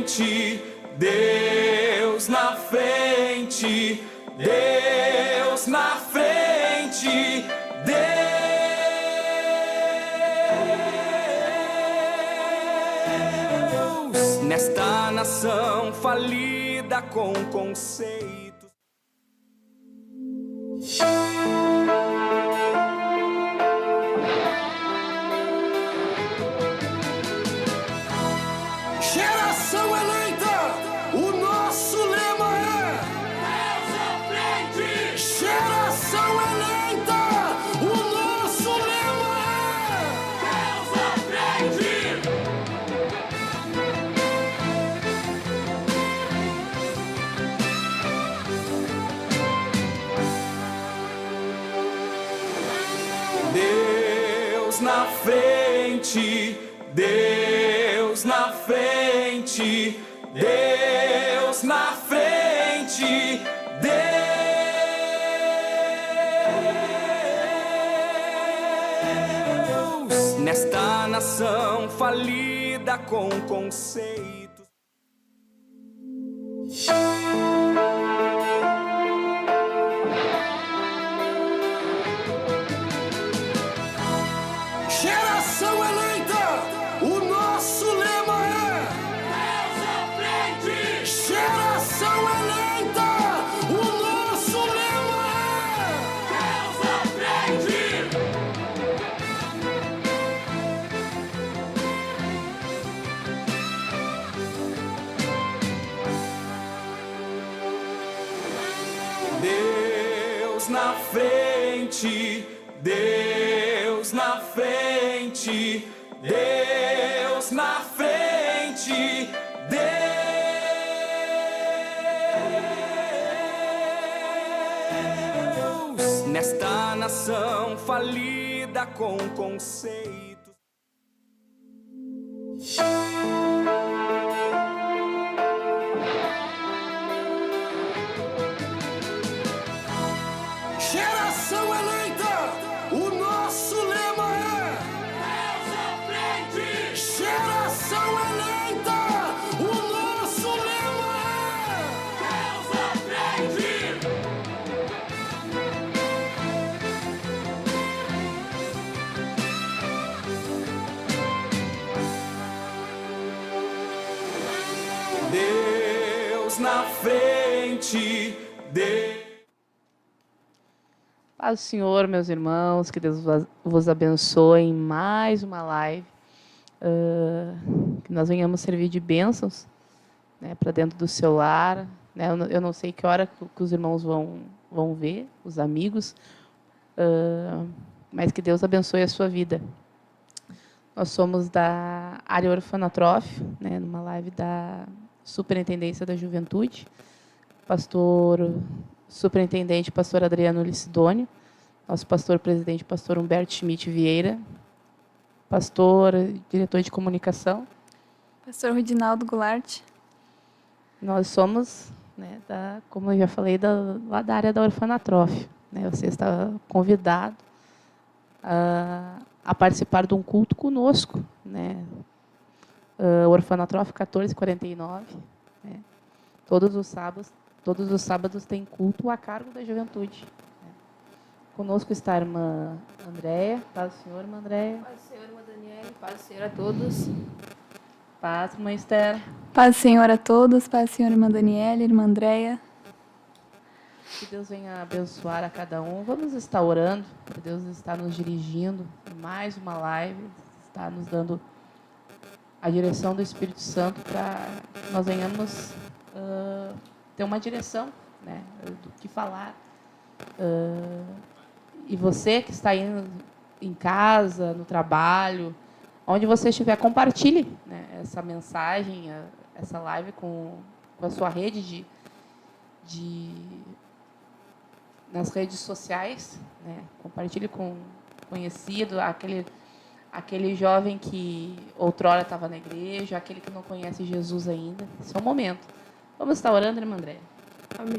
frente, Deus na frente, Deus na frente, Deus nesta nação falida com conceitos. Geração eleita, o nosso lema é Deus à frente! Geração eleita, o nosso lema é Deus à frente! Deus na frente, Deus na frente, Deus na frente, Deus nesta nação falida com conceitos. Geração eleita, o nosso lema é Deus à frente! Geração eleita, o nosso lema é Deus à frente! Deus na frente, Deus na frente, Deus na frente, Deus nesta nação falida com conceitos. Geração eleita, o nosso lema é Deus à frente! Geração eleita, o nosso lema é Deus à frente! Deus na frente, Deus. Paz do Senhor, meus irmãos, que Deus vos abençoe em mais uma live, que nós venhamos servir de bênçãos, né, para dentro do seu lar, né, eu não sei que hora que os irmãos vão ver, os amigos, mas que Deus abençoe a sua vida. Nós somos da área orfanotrófica, né, numa live da Superintendência da Juventude, Superintendente, pastor Adriano Licidônio, nosso pastor-presidente, pastor Humberto Schmidt Vieira, pastor, diretor de comunicação. Pastor Rudinaldo Goulart. Nós somos, né, como eu já falei, lá da área da orfanotrófica, né? Você está convidado a participar de um culto conosco, né? Orfanotrófico 1449, né? Todos os sábados tem culto a cargo da juventude. Conosco está a irmã Andréia. Paz do Senhor, irmã Andréia. Paz do Senhor, irmã Daniela. Paz do Senhor a todos. Paz, irmã Esther. Paz do Senhor a todos. Paz do Senhor, irmã Daniela, irmã Andréia. Que Deus venha abençoar a cada um. Vamos estar orando, que Deus está nos dirigindo em mais uma live, está nos dando a direção do Espírito Santo para que nós venhamos ter uma direção, né, do que falar. E você que está indo em casa, no trabalho, onde você estiver, compartilhe, né, essa mensagem, essa live com a sua rede nas redes sociais, né? Compartilhe com conhecido, aquele jovem que outrora estava na igreja, aquele que não conhece Jesus ainda. Esse é o momento. Vamos estar orando, irmã Andréia? Amém.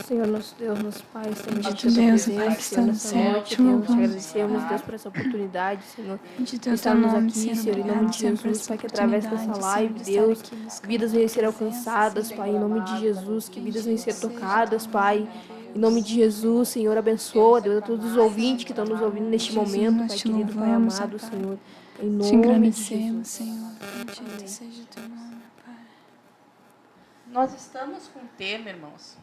Senhor nosso Deus, nosso Pai, estamos Bendito Deus, Pai que está no céu, te Deus, te louvamos, agradecemos, Pai. Deus, por essa oportunidade, Senhor. Bendito é o teu Estarmos nome, aqui, Senhor. Senhor, em nome Obrigado, de Senhor, por Jesus, essa Pai, que através dessa oportunidade, live, Senhor, de estar Deus, aqui buscando vidas a venham tua ser presença, alcançadas, Senhor. Pai, em nome de Jesus, que vidas venham ser Bendito seja tocadas, teu Pai. nome, Em nome de Jesus, Senhor, abençoa, Deus, a todos os ouvintes que estão nos ouvindo neste Jesus, momento, nós Pai te querido, Pai louvamos, amado, ó Pai. Senhor. Em Te nome de engrandecemos, Jesus. Senhor. Bendito Amém. seja o teu nome, Pai. Nós estamos com um tema, irmãos,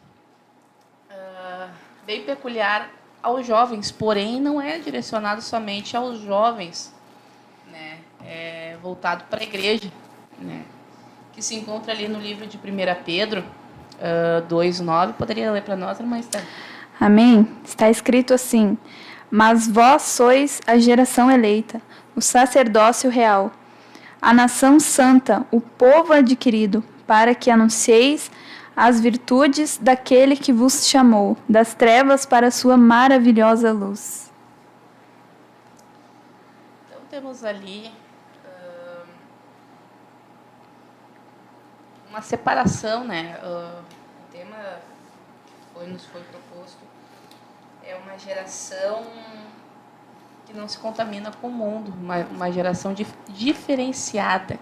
bem peculiar aos jovens, porém não é direcionado somente aos jovens, né? É voltado para a igreja, né? Que se encontra ali no livro de 1 Pedro 2:9. Poderia ler para nós, irmã Esther? Amém? Está escrito assim: Mas vós sois a geração eleita, o sacerdócio real, a nação santa, o povo adquirido, para que anuncieis as virtudes daquele que vos chamou, das trevas para a sua maravilhosa luz. Então temos ali uma separação, né? O tema que nos foi proposto é uma geração que não se contamina com o mundo, uma geração diferenciada,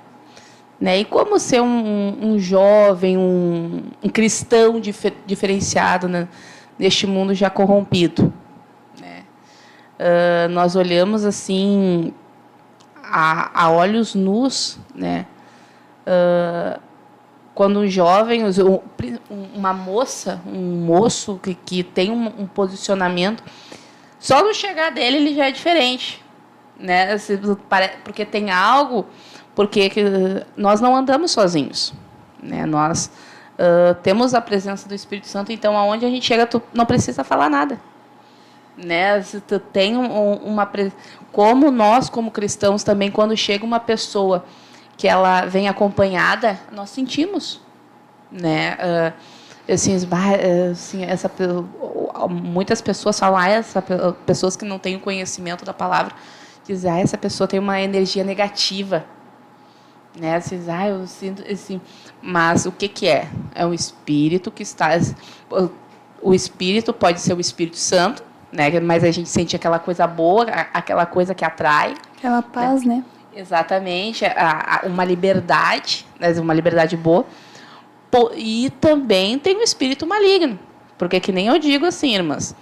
né? E como ser um jovem, um cristão diferenciado, né, neste mundo já corrompido, né? Nós olhamos assim a olhos nus, né? Quando um jovem, uma moça, um moço que tem um posicionamento, só no chegar dele ele já é diferente, né? Porque tem algo, porque nós não andamos sozinhos, né? Nós temos a presença do Espírito Santo, então aonde a gente chega, tu não precisa falar nada, né? Se tu tem como nós como cristãos também, quando chega uma pessoa que ela vem acompanhada, nós sentimos, né? Assim, muitas pessoas falam, pessoas que não têm o conhecimento da palavra, dizem, essa pessoa tem uma energia negativa, né? Vocês, eu sinto assim, mas o que é? É um espírito que está, o espírito pode ser o Espírito Santo, né? Mas a gente sente aquela coisa boa, aquela coisa que atrai, Aquela paz, né? Exatamente, uma liberdade, né, uma liberdade boa. E também tem o espírito maligno, porque que nem eu digo assim, irmãs,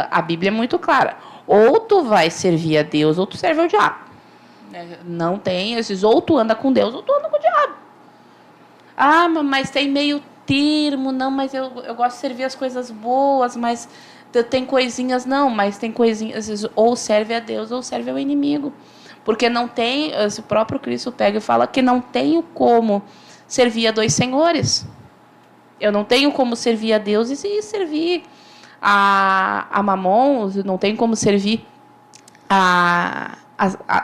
a Bíblia é muito clara, ou tu vai servir a Deus, ou tu serve ao diabo, né? Não tem esses, ou tu anda com Deus, ou tu anda com o diabo. Mas tem meio termo, não, mas eu gosto de servir as coisas boas, mas tem coisinhas, não, mas tem coisinhas, ou serve a Deus, ou serve ao inimigo. Porque não tem, o próprio Cristo pega e fala que não tenho como servir a dois senhores. Eu não tenho como servir a Deus e servir a Mamon, não tenho como servir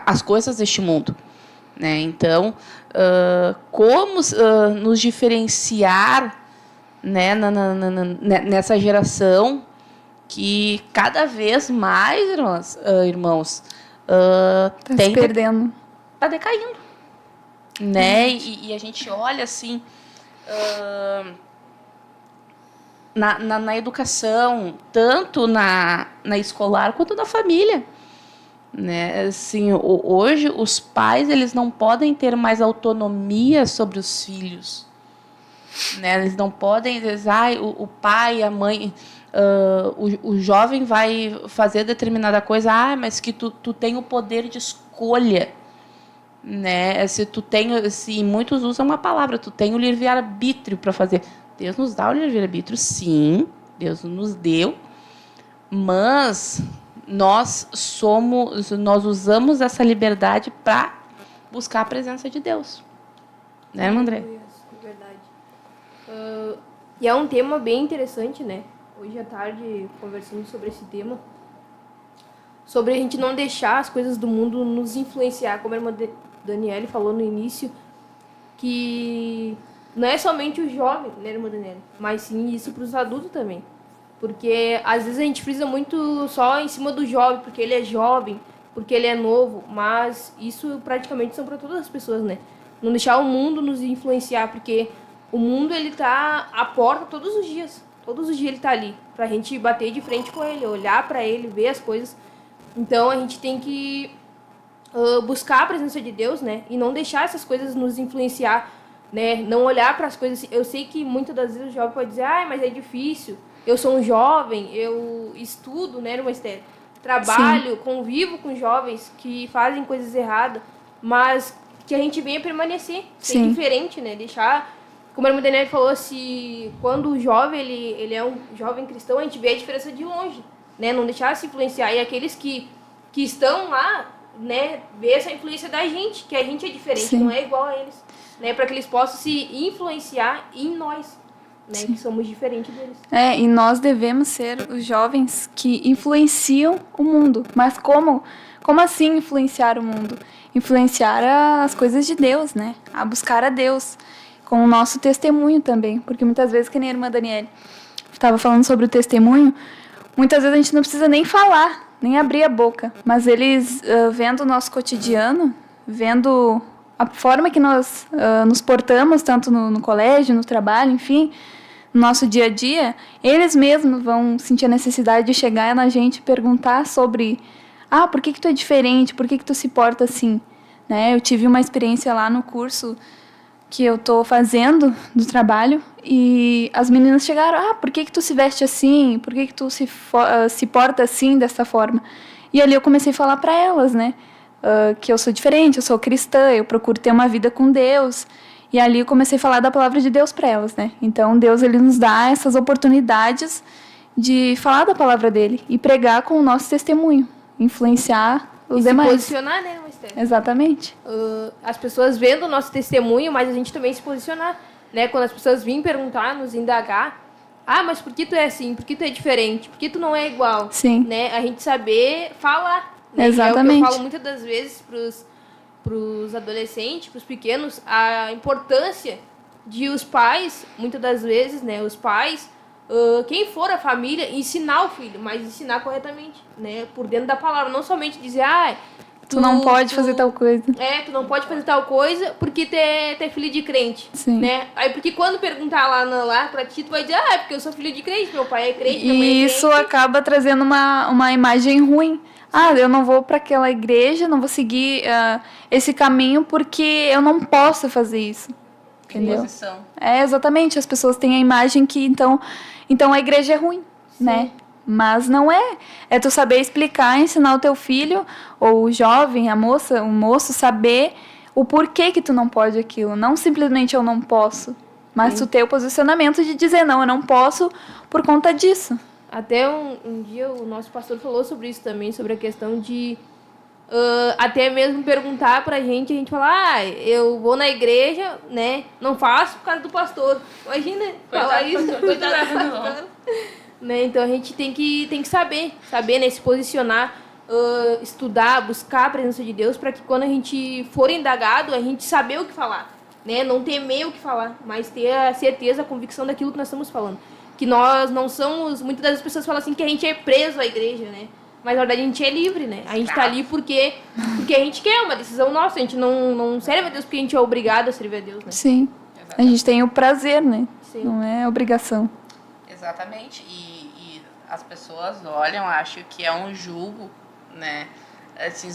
as coisas deste mundo, né? Então, como nos diferenciar, né, nessa geração que cada vez mais, irmãos, Tá se perdendo. Está decaindo, né? E a gente olha assim na educação, tanto na escolar quanto na família, né? Assim, hoje os pais eles não podem ter mais autonomia sobre os filhos, né? Eles não podem dizer, o pai, a mãe, o jovem vai fazer determinada coisa, mas que tu tem o poder de escolha, né? Se muitos usam a palavra, tu tem o livre-arbítrio para fazer. Deus nos dá o livre-arbítrio, sim, Deus nos deu, mas nós usamos essa liberdade para buscar a presença de Deus, né, irmã André? É verdade. E é um tema bem interessante, né? Hoje à tarde, conversando sobre esse tema, sobre a gente não deixar as coisas do mundo nos influenciar, como a irmã Daniele falou no início, que não é somente o jovem, né, irmã Daniele, mas sim isso para os adultos também. Porque às vezes a gente frisa muito só em cima do jovem, porque ele é jovem, porque ele é novo, mas isso praticamente são para todas as pessoas, né? Não deixar o mundo nos influenciar, porque o mundo ele tá à porta todos os dias. Todos os dias ele tá ali, pra gente bater de frente com ele, olhar pra ele, ver as coisas. Então a gente tem que buscar a presença de Deus, né? E não deixar essas coisas nos influenciar, né? Não olhar para as coisas. Eu sei que muitas das vezes o jovem pode dizer, mas é difícil. Eu sou um jovem, eu estudo, né, irmã Esther? Trabalho, convivo com jovens que fazem coisas erradas, mas que a gente venha permanecer, ser diferente, né? Deixar, como a irmã Daniela falou, se quando o jovem ele é um jovem cristão, a gente vê a diferença de longe, né? Não deixar se influenciar. E aqueles que estão lá, né, ver essa influência da gente, que a gente é diferente, não é igual a eles, né? Para que eles possam se influenciar em nós, né? Que somos diferentes deles. E nós devemos ser os jovens que influenciam o mundo. Mas como assim influenciar o mundo? Influenciar as coisas de Deus, né? A buscar a Deus, com o nosso testemunho também. Porque muitas vezes, que nem a irmã Daniela estava falando sobre o testemunho, muitas vezes a gente não precisa nem falar, nem abrir a boca. Mas eles, vendo o nosso cotidiano, vendo a forma que nós nos portamos, tanto no colégio, no trabalho, enfim, no nosso dia a dia, eles mesmos vão sentir a necessidade de chegar na gente e perguntar sobre, por que tu é diferente, por que tu se porta assim? Né? Eu tive uma experiência lá no curso que eu estou fazendo do trabalho, e as meninas chegaram, por que tu se veste assim? Por que tu se porta assim, dessa forma? E ali eu comecei a falar para elas, né? Que eu sou diferente, eu sou cristã, eu procuro ter uma vida com Deus. E ali eu comecei a falar da palavra de Deus para elas, né? Então Deus, ele nos dá essas oportunidades de falar da palavra dele e pregar com o nosso testemunho, influenciar os demais. Se posicionar, né, Esther? Exatamente. As pessoas vendo o nosso testemunho, mas a gente também se posicionar, né? Quando as pessoas vêm perguntar, nos indagar, mas por que tu é assim? Por que tu é diferente? Por que tu não é igual? Sim. Né? A gente saber falar. Né? Exatamente. É o que eu falo muitas das vezes pros adolescentes, pros pequenos, a importância de os pais, muitas das vezes, né? Os pais, quem for a família, ensinar o filho, mas ensinar corretamente, né? Por dentro da palavra, não somente dizer, tu não pode fazer tal coisa. Tu não pode fazer tal coisa porque tu é filho de crente. Sim. Né? Aí porque quando perguntar lá pra ti, tu vai dizer, é porque eu sou filho de crente, meu pai é crente, minha mãe é crente. E isso acaba trazendo uma imagem ruim. Eu não vou para aquela igreja, não vou seguir esse caminho porque eu não posso fazer isso. Entendeu? Exatamente. As pessoas têm a imagem que então a igreja é ruim, né? Mas não é. É tu saber explicar, ensinar o teu filho, ou o jovem, a moça, o moço, saber o porquê que tu não pode aquilo. Não simplesmente eu não posso, mas tu ter o posicionamento de dizer, não, eu não posso por conta disso. Até um dia o nosso pastor falou sobre isso também, sobre a questão de até mesmo perguntar pra gente, a gente falar, eu vou na igreja, né, não faço por causa do pastor. Imagina falar isso, coitado do pastor. Né, então a gente tem que saber, né, se posicionar, estudar, buscar a presença de Deus, para que quando a gente for indagado, a gente saber o que falar, né, não temer o que falar, mas ter a certeza, a convicção daquilo que nós estamos falando. Que nós não somos... Muitas das pessoas falam assim que a gente é preso à igreja, né? Mas, na verdade, a gente é livre, né? A gente tá ali porque a gente quer, uma decisão nossa. A gente não serve a Deus porque a gente é obrigado a servir a Deus, né? Sim. Exatamente. A gente tem o prazer, né? Sim. Não é obrigação. Exatamente. E as pessoas olham, acham que é um julgo, né? Assim,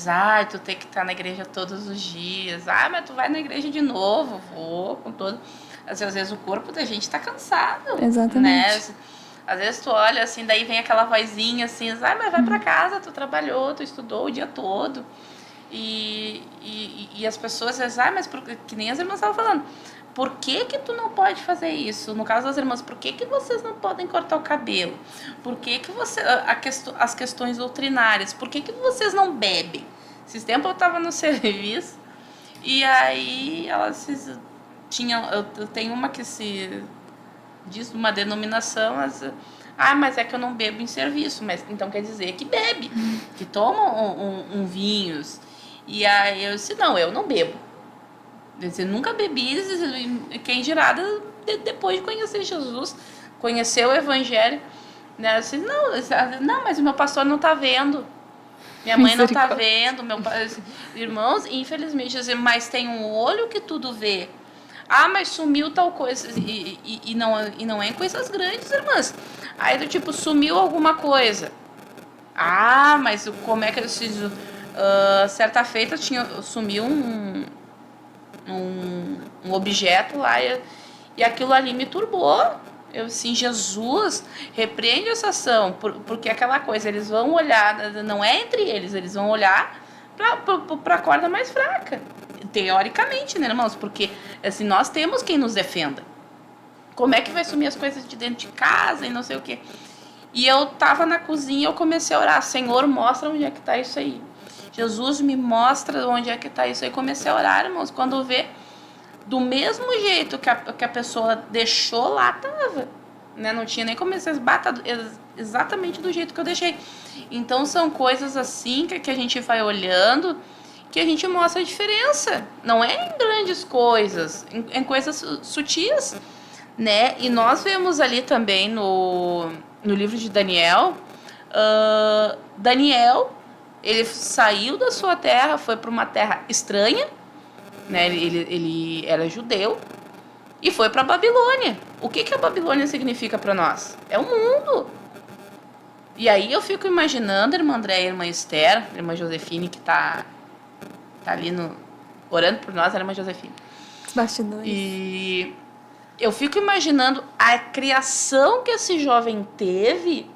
tu tem que estar na igreja todos os dias. Mas tu vai na igreja de novo. Vou com todo... Às vezes o corpo da gente tá cansado. Exatamente. Né? Às vezes tu olha assim, daí vem aquela vozinha assim, mas vai pra casa, tu trabalhou, tu estudou o dia todo. E as pessoas dizem, mas que nem as irmãs estavam falando, por que tu não pode fazer isso? No caso das irmãs, por que vocês não podem cortar o cabelo? Por que as questões doutrinárias, por que vocês não bebem? Esses tempos eu tava no serviço e aí elas eu tenho uma que se diz uma denominação, mas é que eu não bebo em serviço, mas então quer dizer que bebe, que toma vinhos. E aí eu disse, não, eu não bebo. Eu disse, nunca bebi, quem dirá depois de conhecer Jesus, conhecer o Evangelho, né? Eu disse, não, mas o meu pastor não está vendo. Minha mãe não está vendo, meu pai, irmãos, infelizmente, mas tem um olho que tudo vê. Ah, mas sumiu tal coisa. E não é em coisas grandes, irmãs. Aí do tipo, sumiu alguma coisa. Ah, mas como é que certa feita sumiu um objeto lá e aquilo ali me turbou. Eu assim, Jesus, repreende essa ação, porque aquela coisa, eles vão olhar, não é entre eles vão olhar para a corda mais fraca, teoricamente, né, irmãos? Porque assim, nós temos quem nos defenda. Como é que vai sumir as coisas de dentro de casa e não sei o quê? E eu tava na cozinha e eu comecei a orar, Senhor, mostra onde é que tá isso aí. Jesus, me mostra onde é que tá isso aí. Comecei a orar, irmãos, quando vê, do mesmo jeito que a pessoa deixou lá, tava. Né? Não tinha nem como vocês batam exatamente do jeito que eu deixei. Então são coisas assim que a gente vai olhando, que a gente mostra a diferença. Não é em grandes coisas, em coisas sutis, né? E nós vemos ali também no livro de Daniel, Daniel, ele saiu da sua terra, foi para uma terra estranha, né? Ele era judeu e foi para a Babilônia. O que a Babilônia significa para nós? É o mundo. E aí eu fico imaginando a irmã Andréia, a irmã Esther, a irmã Josefine, que tá ali orando por nós, a irmã Josefine. Bastidores. E eu fico imaginando a criação que esse jovem teve,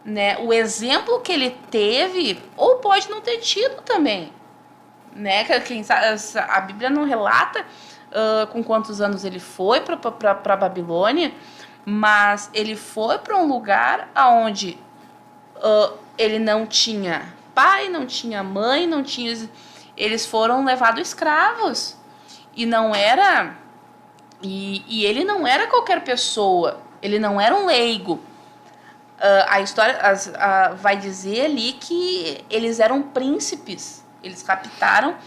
né? O exemplo que ele teve, ou pode não ter tido também, né? Quem sabe, a Bíblia não relata com quantos anos ele foi para a Babilônia, mas ele foi para um lugar onde ele não tinha pai, não tinha mãe, não tinha. Eles foram levados escravos e não era. E ele não era qualquer pessoa, ele não era um leigo. A história vai dizer ali que eles eram príncipes, eles captaram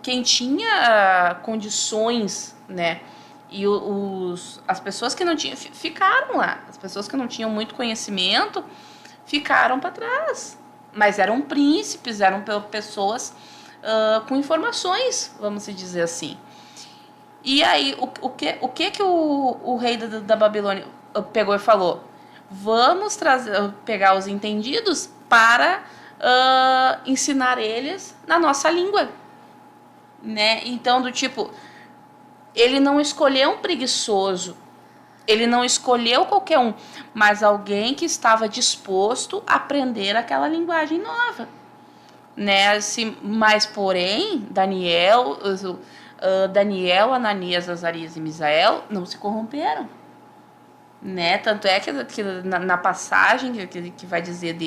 quem tinha condições, né? E as pessoas que não tinham ficaram lá, as pessoas que não tinham muito conhecimento ficaram para trás, mas eram príncipes, eram pessoas com informações, vamos dizer assim. E aí, o que o rei da Babilônia pegou e falou? Vamos pegar os entendidos para ensinar eles na nossa língua. Né? Então, do tipo, ele não escolheu um preguiçoso, ele não escolheu qualquer um, mas alguém que estava disposto a aprender aquela linguagem nova. Né? Assim, mas, porém, Daniel, Ananias, Azarias e Misael não se corromperam, né? Tanto é que na passagem que vai dizer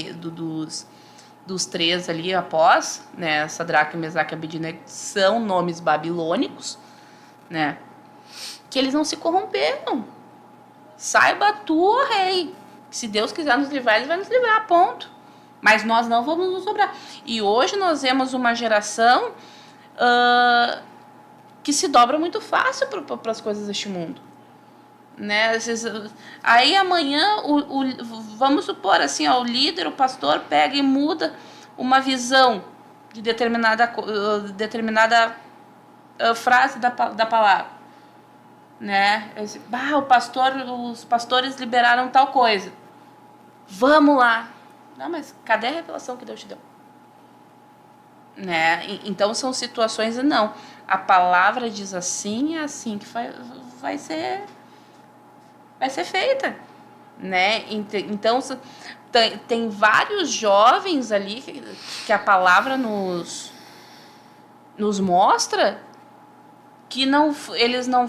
dos três ali após, né? Sadraque, Mesaque e Abednego são nomes babilônicos, né? Que eles não se corromperam. Saiba tu, ó rei, que se Deus quiser nos livrar, ele vai nos livrar, ponto. Mas nós não vamos nos sobrar. E hoje nós vemos uma geração que se dobra muito fácil para as coisas deste mundo, né? Aí amanhã vamos supor assim, ó, o líder, o pastor pega e muda uma visão de determinada frase da palavra, né? Os pastores liberaram tal coisa, vamos lá. Não, mas cadê a revelação que Deus te deu? Né? Então são situações e não. A palavra diz assim, é assim que vai ser feita, né? Então tem vários jovens ali que a palavra nos mostra que eles não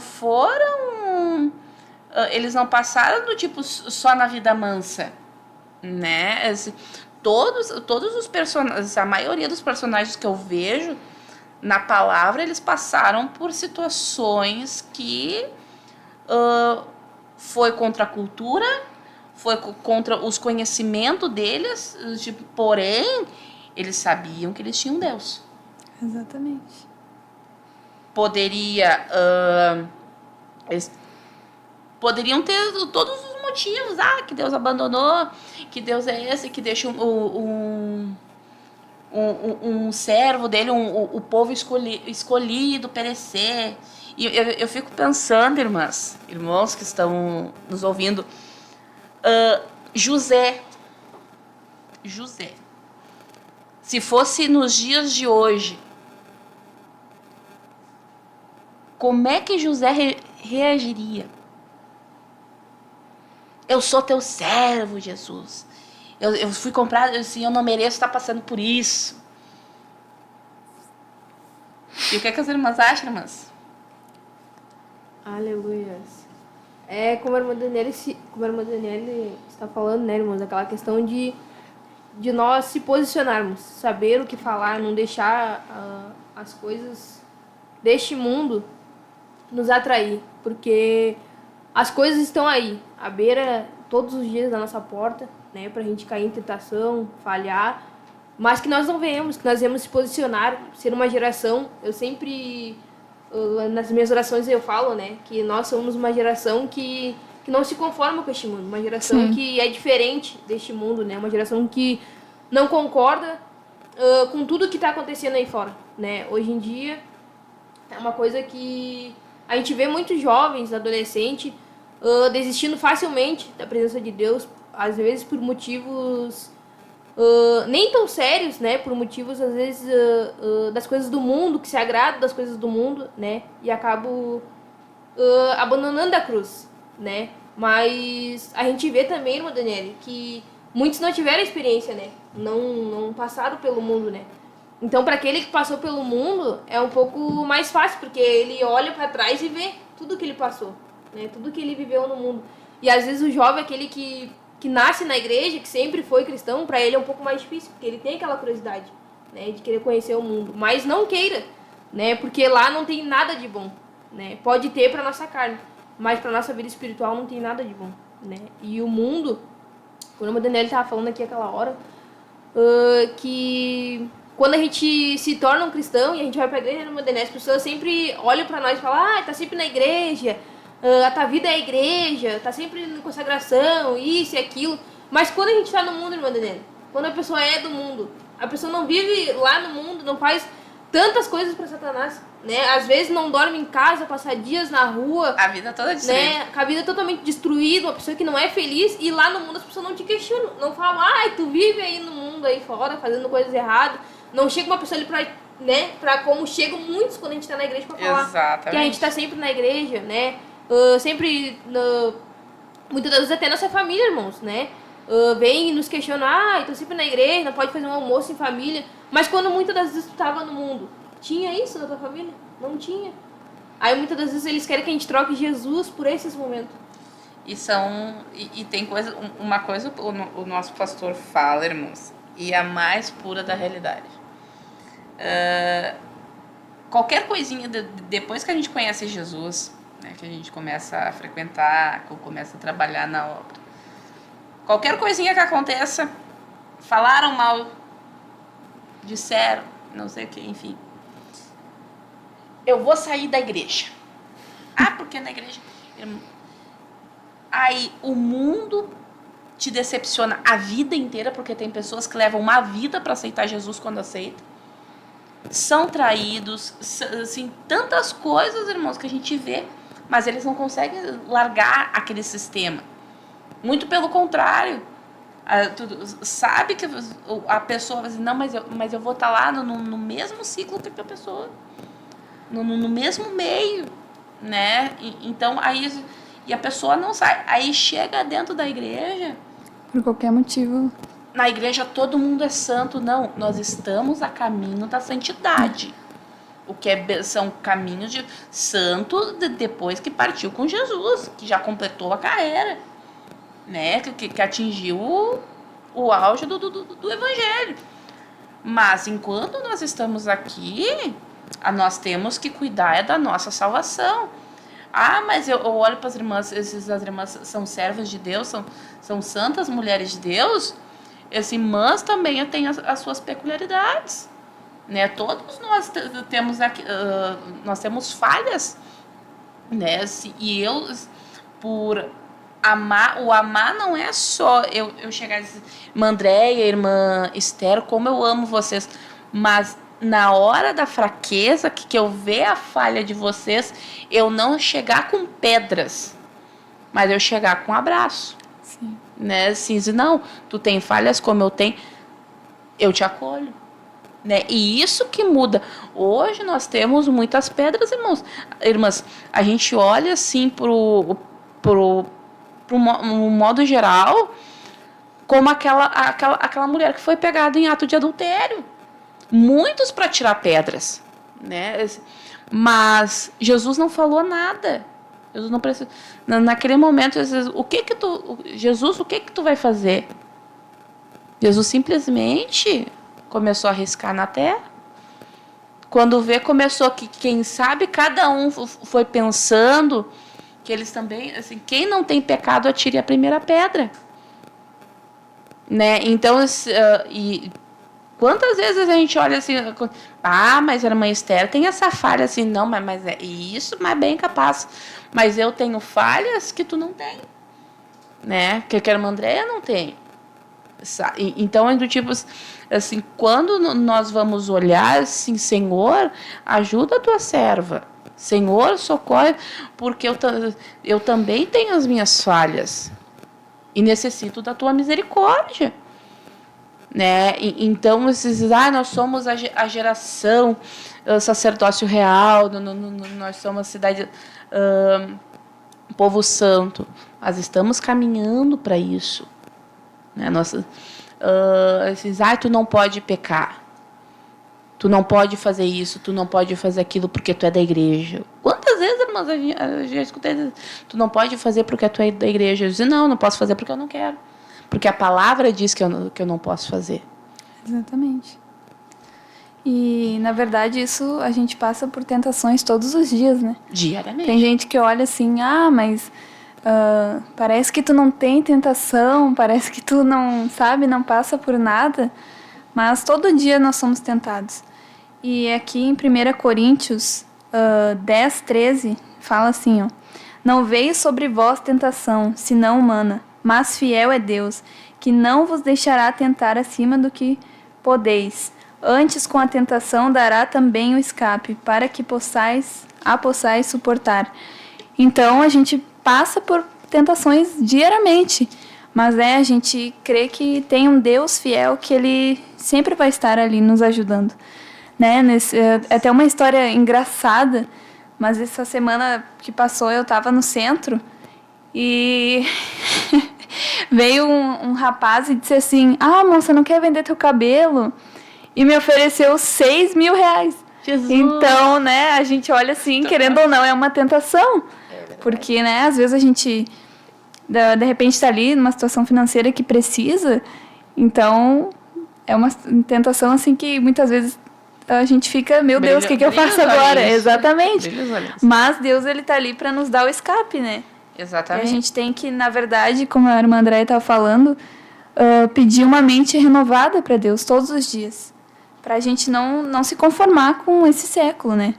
passaram do tipo só na vida mansa, né? Todos os personagens, a maioria dos personagens que eu vejo na palavra, eles passaram por situações que foi contra a cultura, foi contra os conhecimentos deles, tipo, porém, eles sabiam que eles tinham Deus. Exatamente. Eles poderiam ter todos os motivos, que Deus abandonou, que Deus é esse, que deixa um servo dele, o povo escolhido perecer, E eu fico pensando, irmãos que estão nos ouvindo, José, se fosse nos dias de hoje, como é que José reagiria? Eu sou teu servo, Jesus. Eu fui comprado, assim, eu não mereço estar passando por isso. E o que as irmãs acham, irmãs? Aleluias. Como a irmã Daniele está falando, né, irmãos? Aquela questão de nós se posicionarmos, saber o que falar, não deixar as coisas deste mundo nos atrair, porque as coisas estão aí, à beira, todos os dias da nossa porta, né, pra gente cair em tentação, falhar, mas que nós não venhamos, que nós devemos se posicionar, ser uma geração. Eu sempre, nas minhas orações eu falo, né, que nós somos uma geração que não se conforma com este mundo, uma geração Sim. que é diferente deste mundo, né, uma geração que não concorda com tudo que está acontecendo aí fora, né. Hoje em dia é uma coisa que a gente vê muitos jovens, adolescentes, desistindo facilmente da presença de Deus, às vezes por motivos nem tão sérios, né? Por motivos, às vezes, das coisas do mundo, que se agradam das coisas do mundo, né? E acabam abandonando a cruz, né? Mas a gente vê também, irmã Daniele, que muitos não tiveram experiência, né? Não passaram pelo mundo, né? Então, para aquele que passou pelo mundo, é um pouco mais fácil, porque ele olha para trás e vê tudo que ele passou, né? Tudo que ele viveu no mundo. E às vezes o jovem, aquele que nasce na igreja, que sempre foi cristão, para ele é um pouco mais difícil, porque ele tem aquela curiosidade, né? De querer conhecer o mundo. Mas não queira, né? Porque lá não tem nada de bom, né? Pode ter para nossa carne, mas para nossa vida espiritual não tem nada de bom, né? E o mundo, quando a Daniela estava falando aqui aquela hora, que quando a gente se torna um cristão e a gente vai pra igreja, as pessoas sempre olham pra nós e falam, tá sempre na igreja, a tua vida é a igreja, tá sempre em consagração, isso e aquilo. Mas quando a gente tá no mundo, irmã Daniela, quando a pessoa é do mundo, a pessoa não vive lá no mundo, não faz tantas coisas pra Satanás, né? Às vezes não dorme em casa, passa dias na rua. A vida toda destruída. Né? A vida totalmente destruída, uma pessoa que não é feliz, e lá no mundo as pessoas não te questionam, não falam, tu vive aí no mundo aí fora, fazendo coisas erradas. Não chega uma pessoa ali pra como chegam muitos quando a gente tá na igreja pra falar. Exatamente. Que a gente tá sempre na igreja, né? Muitas das vezes até nossa família, irmãos, né? Vem e nos questiona, tô sempre na igreja, não pode fazer um almoço em família. Mas quando muitas das vezes tu tava no mundo, tinha isso na tua família? Não tinha. Aí muitas das vezes eles querem que a gente troque Jesus por esses momentos. E tem uma coisa o nosso pastor fala, irmãos, e a mais pura da realidade. Qualquer coisinha, depois que a gente conhece Jesus, né, que a gente começa a frequentar, começa a trabalhar na obra, qualquer coisinha que aconteça, falaram mal, disseram, não sei o que, enfim, eu vou sair da igreja. Porque na igreja... Aí o mundo te decepciona a vida inteira, porque tem pessoas que levam uma vida para aceitar Jesus quando aceitam. São traídos, assim, tantas coisas, irmãos, que a gente vê, mas eles não conseguem largar aquele sistema. Muito pelo contrário. Tu sabe que a pessoa vai dizer, não, mas eu vou estar lá no mesmo ciclo que a pessoa, no mesmo meio, né? Então, aí... E a pessoa não sai. Aí chega dentro da igreja... Por qualquer motivo. Na igreja todo mundo é santo. Não, nós estamos a caminho da santidade. O que são caminhos de santo depois que partiu com Jesus, que já completou a carreira, né? Que atingiu o auge do evangelho. Mas enquanto nós estamos aqui, nós temos que cuidar da nossa salvação. Mas eu olho para as irmãs, as irmãs são servas de Deus, são santas mulheres de Deus, as irmãs também têm as suas peculiaridades, né? Todos nós temos aqui, nós temos falhas, né? E eu, por amar, o amar não é só eu chegar e dizer, irmã Andréia, irmã Esther, como eu amo vocês, mas na hora da fraqueza, que eu ver a falha de vocês, eu não chegar com pedras, mas eu chegar com um abraço. Sim. Né? Assim, não, tu tem falhas como eu tenho, eu te acolho. Né? E isso que muda. Hoje nós temos muitas pedras, irmãs. A gente olha assim pro modo geral, como aquela mulher que foi pegada em ato de adultério. Muitos para tirar pedras, né? Mas Jesus não falou nada. Jesus não precisa. Naquele momento, Jesus, o que que tu vai fazer? Jesus simplesmente começou a riscar na terra. Quando vê, começou que, quem sabe, cada um foi pensando que eles também, assim, quem não tem pecado, atire a primeira pedra. Né? Então, e quantas vezes a gente olha assim, mas a irmã Esther tem essa falha assim, não, mas é isso, mas bem capaz. Mas eu tenho falhas que tu não tem. Né? Que a irmã Andréia não tem. Então, é do tipo assim, quando nós vamos olhar assim, Senhor, ajuda a tua serva. Senhor, socorre, porque eu também tenho as minhas falhas e necessito da tua misericórdia. Né? Então, nós somos a geração sacerdócio real, nós somos a cidade, povo santo, mas estamos caminhando para isso. Né? Tu não pode pecar, tu não pode fazer isso, tu não pode fazer aquilo porque tu é da igreja. Quantas vezes, irmãs, eu já escutei, tu não pode fazer porque tu é da igreja. Eu disse, não posso fazer porque eu não quero. Porque a palavra diz que eu não posso fazer. Exatamente. E, na verdade, isso a gente passa por tentações todos os dias, né? Diariamente. Tem gente que olha assim, mas parece que tu não tem tentação, parece que tu não, não passa por nada. Mas todo dia nós somos tentados. E aqui em 1 Coríntios 10:13, fala assim, não veio sobre vós tentação, senão humana, mas fiel é Deus, que não vos deixará tentar acima do que podeis. Antes, com a tentação, dará também o escape, para que possais suportar. Então, a gente passa por tentações diariamente, mas a gente crê que tem um Deus fiel, que Ele sempre vai estar ali nos ajudando. Né? É até uma história engraçada, mas essa semana que passou eu estava no centro e veio um rapaz e disse assim, moça, não quer vender teu cabelo? E me ofereceu 6 mil reais. Jesus. Então, né, a gente olha assim, querendo ou não, é uma tentação. Porque, né, às vezes a gente, de repente, está ali numa situação financeira que precisa. Então, é uma tentação, assim, que muitas vezes a gente fica, meu Deus, o que eu faço agora? Exatamente. Mas Deus, Ele está ali para nos dar o escape, né? Exatamente. E a gente tem que, na verdade, como a irmã Andréia estava falando, pedir uma mente renovada para Deus todos os dias. Para a gente não se conformar com esse século, né?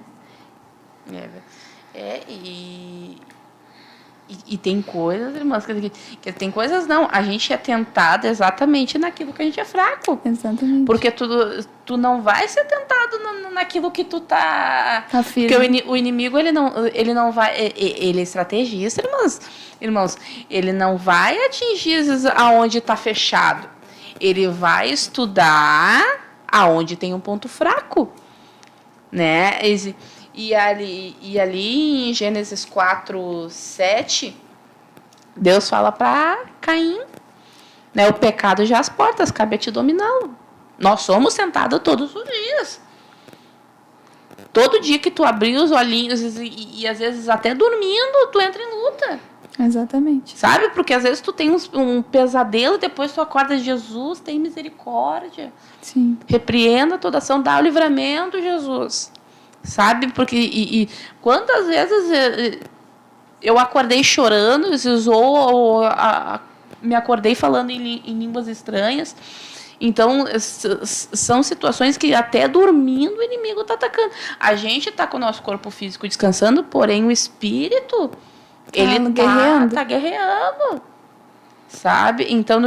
E tem coisas, irmãs, que tem coisas não. A gente é tentado exatamente naquilo que a gente é fraco. Exatamente. Porque tu não vai ser tentado naquilo que tu tá firme. Porque o inimigo, ele não vai... Ele é estrategista, irmãos. Ele não vai atingir aonde está fechado. Ele vai estudar aonde tem um ponto fraco. Né? E ali em Gênesis 4:7, Deus fala para Caim, né, o pecado já às portas, cabe a te dominá-lo. Nós somos tentados todos os dias. Todo dia que tu abrir os olhinhos e às vezes até dormindo, tu entra em luta. Exatamente. Sabe? Porque às vezes tu tem um pesadelo, depois tu acorda, Jesus, tem misericórdia. Sim. Repreenda toda ação, dá o livramento, Jesus. Sabe? Porque quantas vezes eu acordei chorando, ou me acordei falando em línguas estranhas. Então, são situações que até dormindo o inimigo está atacando. A gente está com o nosso corpo físico descansando, porém o espírito, ele está guerreando. Sabe? Então,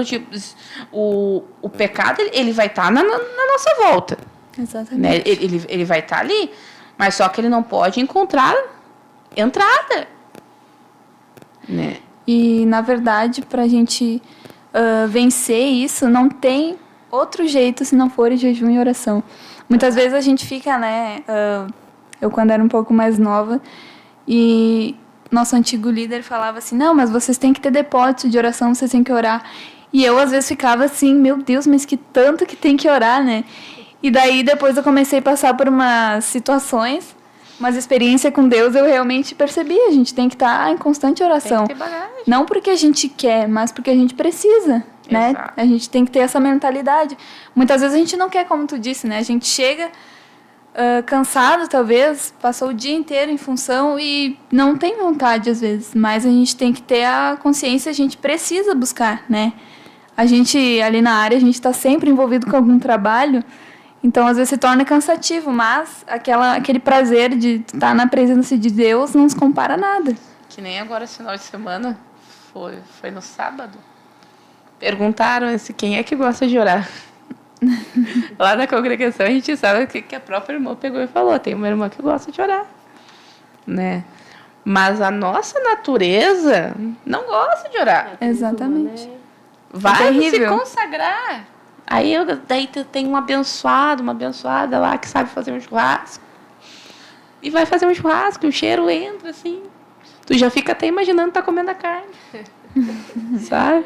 o pecado, ele vai estar na nossa volta. Exatamente. Né? Ele vai estar ali, mas só que ele não pode encontrar entrada. Né? E, na verdade, para a gente vencer isso, não tem outro jeito se não for em jejum e oração. Muitas vezes a gente fica, né? Eu, quando era um pouco mais nova, e nosso antigo líder falava assim, não, mas vocês têm que ter depósito de oração, vocês têm que orar. E eu, às vezes, ficava assim, meu Deus, mas que tanto que tem que orar, né? E daí, depois eu comecei a passar por umas situações, umas experiências com Deus, eu realmente percebi, a gente tem que estar em constante oração. Tem que ter bagagem. Não porque a gente quer, mas porque a gente precisa, né? Exato. A gente tem que ter essa mentalidade. Muitas vezes a gente não quer, como tu disse, né? A gente chega cansado, talvez, passou o dia inteiro em função e não tem vontade, às vezes. Mas a gente tem que ter a consciência, a gente precisa buscar, né? A gente, ali na área, a gente está sempre envolvido com algum trabalho, então, às vezes, se torna cansativo, mas aquele prazer de estar na presença de Deus não se compara a nada. Que nem agora, esse final de semana, foi no sábado. Perguntaram quem é que gosta de orar. Lá na congregação, a gente sabe que a própria irmã pegou e falou, tem uma irmã que gosta de orar. Né? Mas a nossa natureza não gosta de orar. Exatamente. Vai se terrível. consagrar. Aí daí tem uma abençoada lá que sabe fazer um churrasco. E vai fazer um churrasco, e o cheiro entra assim. Tu já fica até imaginando tá comendo a carne. Sabe?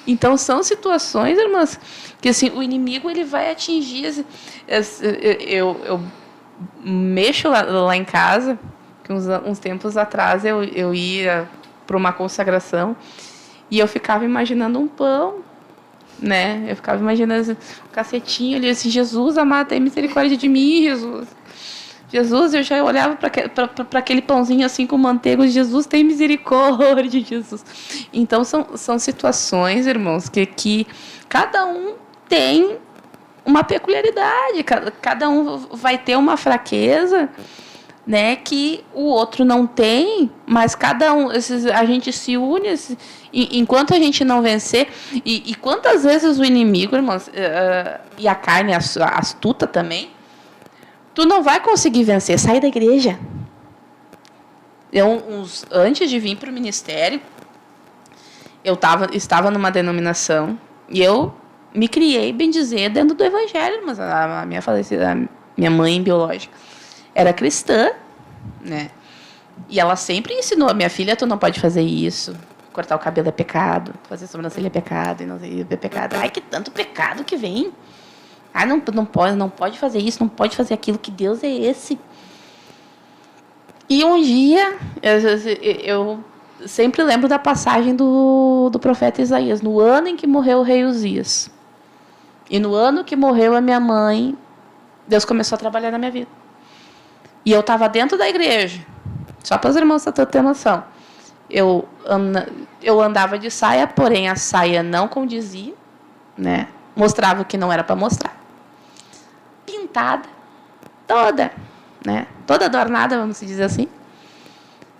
Então são situações, irmãs, que assim, o inimigo ele vai atingir. Eu mexo lá em casa, que uns tempos atrás eu ia para uma consagração e eu ficava imaginando um pão. Né? Eu ficava imaginando o cacetinho ali, assim, Jesus amado, tem misericórdia de mim, Jesus. Jesus, eu já olhava para aquele pãozinho assim com manteiga, Jesus tem misericórdia, Jesus. Então são situações, irmãos, que cada um tem uma peculiaridade, cada um vai ter uma fraqueza, né, que o outro não tem, mas cada um, a gente se une, enquanto a gente não vencer, e quantas vezes o inimigo, irmãos, e a carne astuta também, tu não vai conseguir vencer, sai da igreja. Antes de vir para o ministério, eu estava numa denominação, e eu me criei, bem dizer, dentro do evangelho, mas a minha falecida, a minha mãe biológica, era cristã, né? E ela sempre ensinou, minha filha, tu não pode fazer isso, cortar o cabelo é pecado, fazer sobrancelha é pecado, e não sei, é pecado. Ai, que tanto pecado que vem. Ah, não pode fazer isso, não pode fazer aquilo, que Deus é esse? E um dia, eu sempre lembro da passagem do profeta Isaías, no ano em que morreu o rei Uzias. E no ano que morreu a minha mãe, Deus começou a trabalhar na minha vida. E eu estava dentro da igreja, só para os irmãos terem noção. Eu andava de saia, porém a saia não condizia, né? Mostrava o que não era para mostrar. Pintada, toda, né? Toda adornada, vamos dizer assim.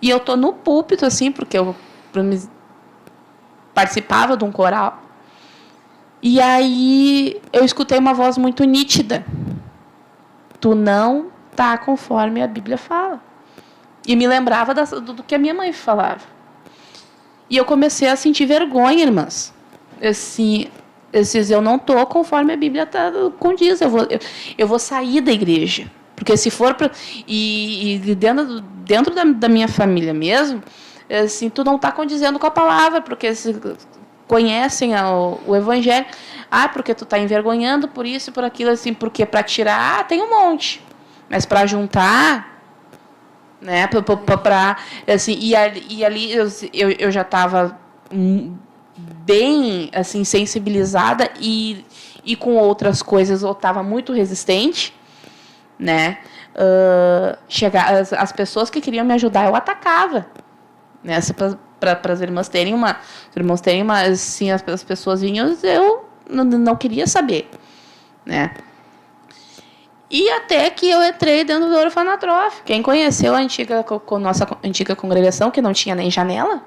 E eu tô no púlpito, assim, porque eu participava de um coral. E aí eu escutei uma voz muito nítida. Tu não tá conforme a Bíblia fala. E me lembrava do que a minha mãe falava. E eu comecei a sentir vergonha, irmãs. Assim, eu não tô conforme a Bíblia condiz. Eu vou sair da igreja. Porque se for dentro da minha família mesmo, assim, tu não está condizendo com a palavra, porque conhecem o evangelho. Ah, porque tu está envergonhando por isso e por aquilo, assim, porque para tirar, tem um monte. Mas para juntar, né, assim, e ali eu já estava bem, assim, sensibilizada e com outras coisas eu estava muito resistente, né? As pessoas que queriam me ajudar, eu atacava, né? Para as irmãs terem uma, assim, as pessoas vinham, eu não queria saber, né? E até que eu entrei dentro do orfanatrofe. Quem conheceu a nossa antiga congregação, que não tinha nem janela,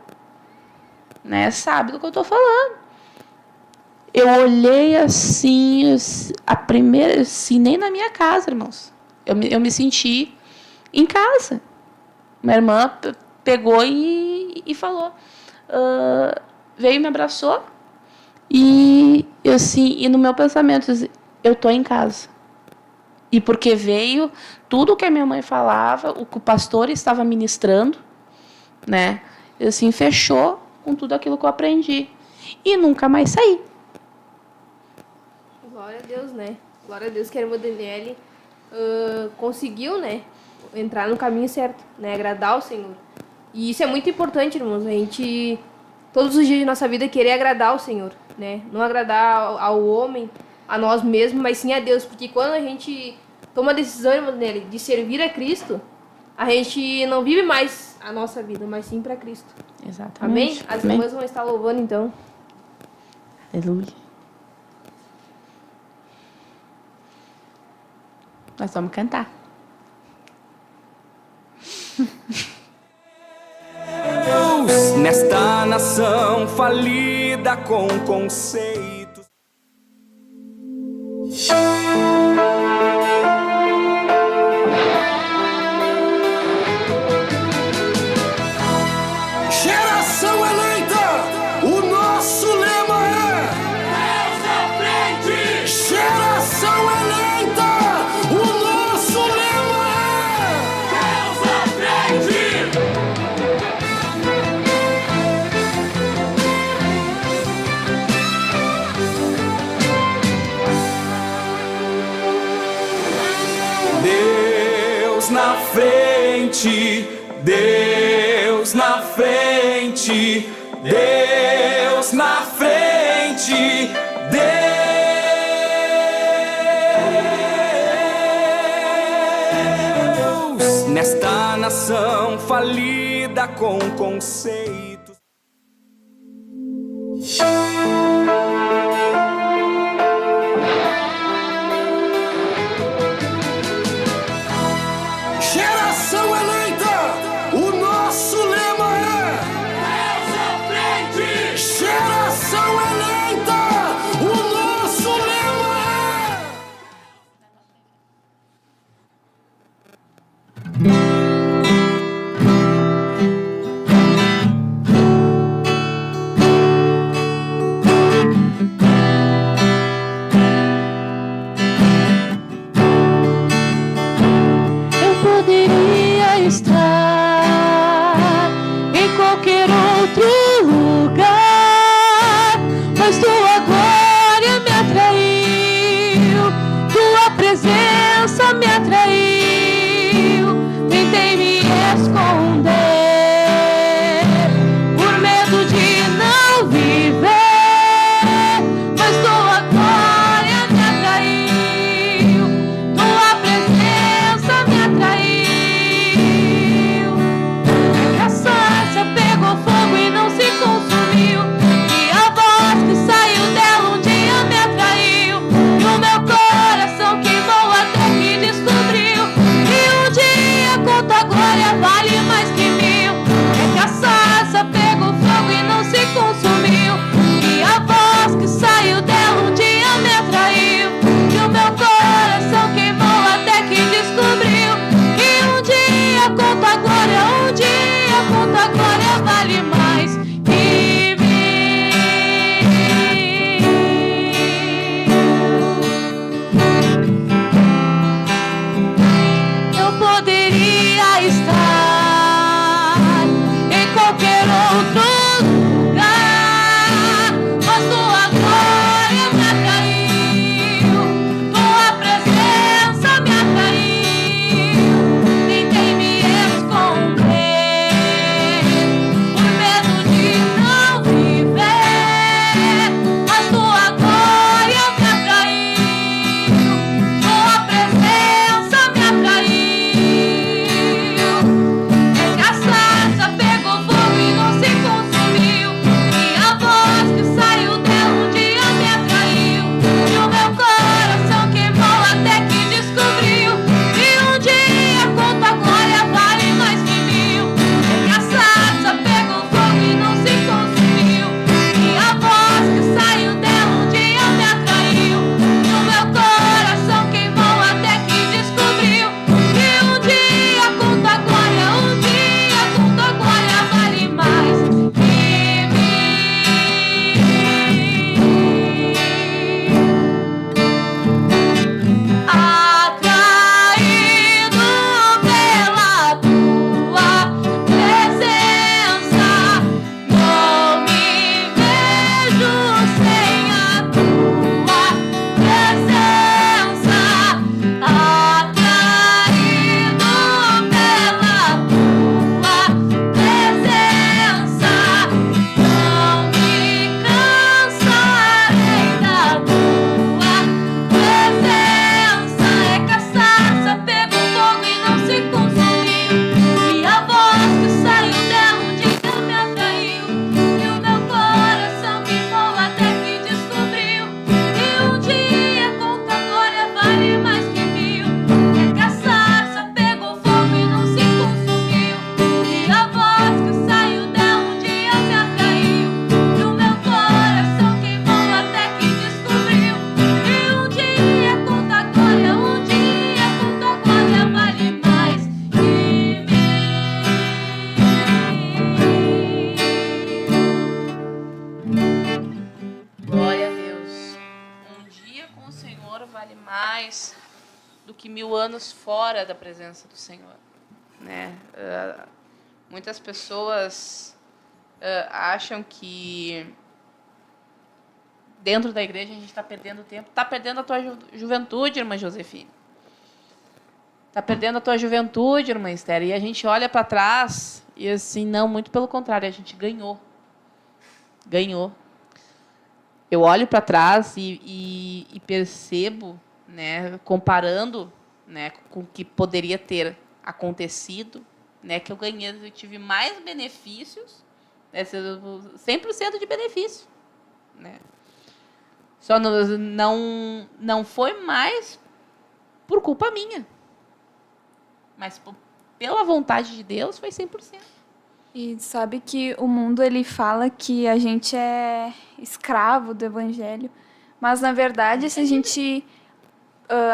né, sabe do que eu estou falando. eu olhei assim, a primeira, assim, nem na minha casa, irmãos. Eu me senti em casa. Minha irmã pegou e falou. Veio e me abraçou. E assim, e no meu pensamento, eu tô em casa. E porque veio tudo que a minha mãe falava, o que o pastor estava ministrando, né? Assim, fechou com tudo aquilo que eu aprendi. E nunca mais saí. Glória a Deus, né? Glória a Deus que a irmã Daniele conseguiu, né? Entrar no caminho certo, né? Agradar o Senhor. E isso é muito importante, irmãos. A gente, todos os dias de nossa vida, querer agradar o Senhor, né? Não agradar ao homem, a nós mesmos, mas sim a Deus. Porque quando a gente toma a decisão, irmã Daniele, de servir a Cristo, a gente não vive mais a nossa vida, mas sim para Cristo. Amém? Exatamente. As Amém. irmãs vão estar louvando, então. Aleluia. Nós vamos cantar. Deus, nesta nação falida com conceitos. Geração eleita, o nosso lema é Deus à frente! Geração eleita, o nosso lema é Deus à frente! Deus na frente, Deus na frente, Deus na frente, Deus nesta nação falida com conceitos. Geração eleita, o nosso lema é Deus à frente! Geração eleita, o nosso lema é vale mais do que 1000 anos fora da presença do Senhor, né? Muitas pessoas acham que dentro da igreja a gente está perdendo tempo. Está perdendo a tua juventude, irmã Josefine. Está perdendo a tua juventude, irmã Esther. E a gente olha para trás e assim, não, muito pelo contrário, a gente ganhou. Ganhou. Eu olho para trás e percebo, né, comparando, né, com o que poderia ter acontecido, né, que eu ganhei, eu tive mais benefícios, né, 100% de benefício, né. Só não foi mais por culpa minha, mas pela vontade de Deus foi 100%. E sabe que o mundo ele fala que a gente é escravo do evangelho, mas na verdade, se a gente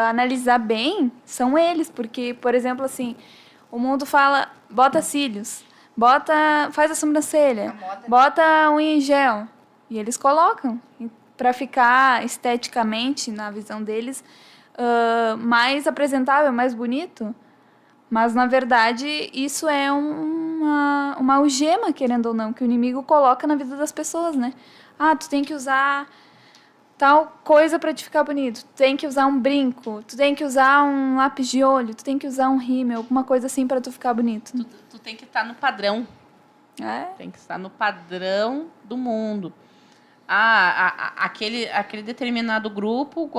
analisar bem, são eles, porque, por exemplo, assim, o mundo fala, bota cílios, faz a sobrancelha, bota unha em gel, e eles colocam para ficar esteticamente, na visão deles, mais apresentável, mais bonito. Mas, na verdade, isso é uma algema, querendo ou não, que o inimigo coloca na vida das pessoas, né? Ah, tu tem que usar tal coisa para te ficar bonito. Tu tem que usar um brinco, tu tem que usar um lápis de olho, tu tem que usar um rímel, alguma coisa assim para tu ficar bonito. Tu tem que estar no padrão. É? Tem que estar no padrão do mundo. Aquele determinado grupo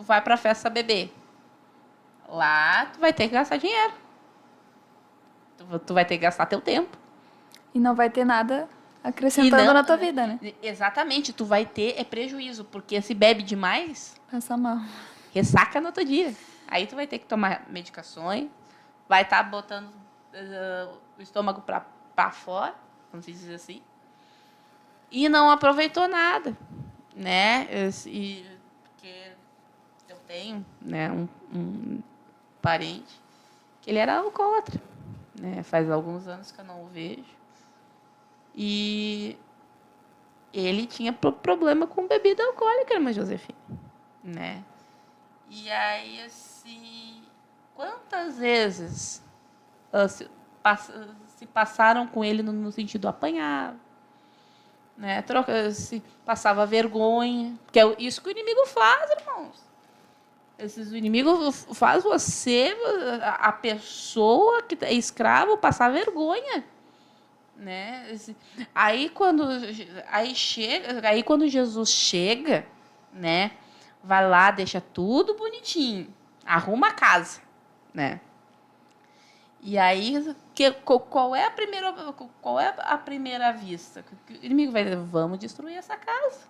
vai para a festa beber. Lá tu vai ter que gastar dinheiro. Tu vai ter que gastar teu tempo. E não vai ter nada acrescentando na tua vida, né? Exatamente. Tu vai ter prejuízo, porque se bebe demais, passa mal. Ressaca no outro dia. Aí tu vai ter que tomar medicações, vai estar botando o estômago para fora, vamos dizer assim, e não aproveitou nada, né? Porque eu tenho, né, um parente que ele era alcoólatra, né? Faz alguns anos que eu não o vejo. E ele tinha problema com bebida alcoólica, irmã Josefine, né? E aí, assim, quantas vezes se passaram com ele no sentido apanhar, né? Se passava vergonha, que é isso que o inimigo faz, irmãos. O inimigo faz você, a pessoa que é escravo, passar vergonha, né? Aí quando Jesus chega, né? Vai lá, deixa tudo bonitinho, arruma a casa, né? E aí qual é a primeira vista? O inimigo vai dizer, vamos destruir essa casa,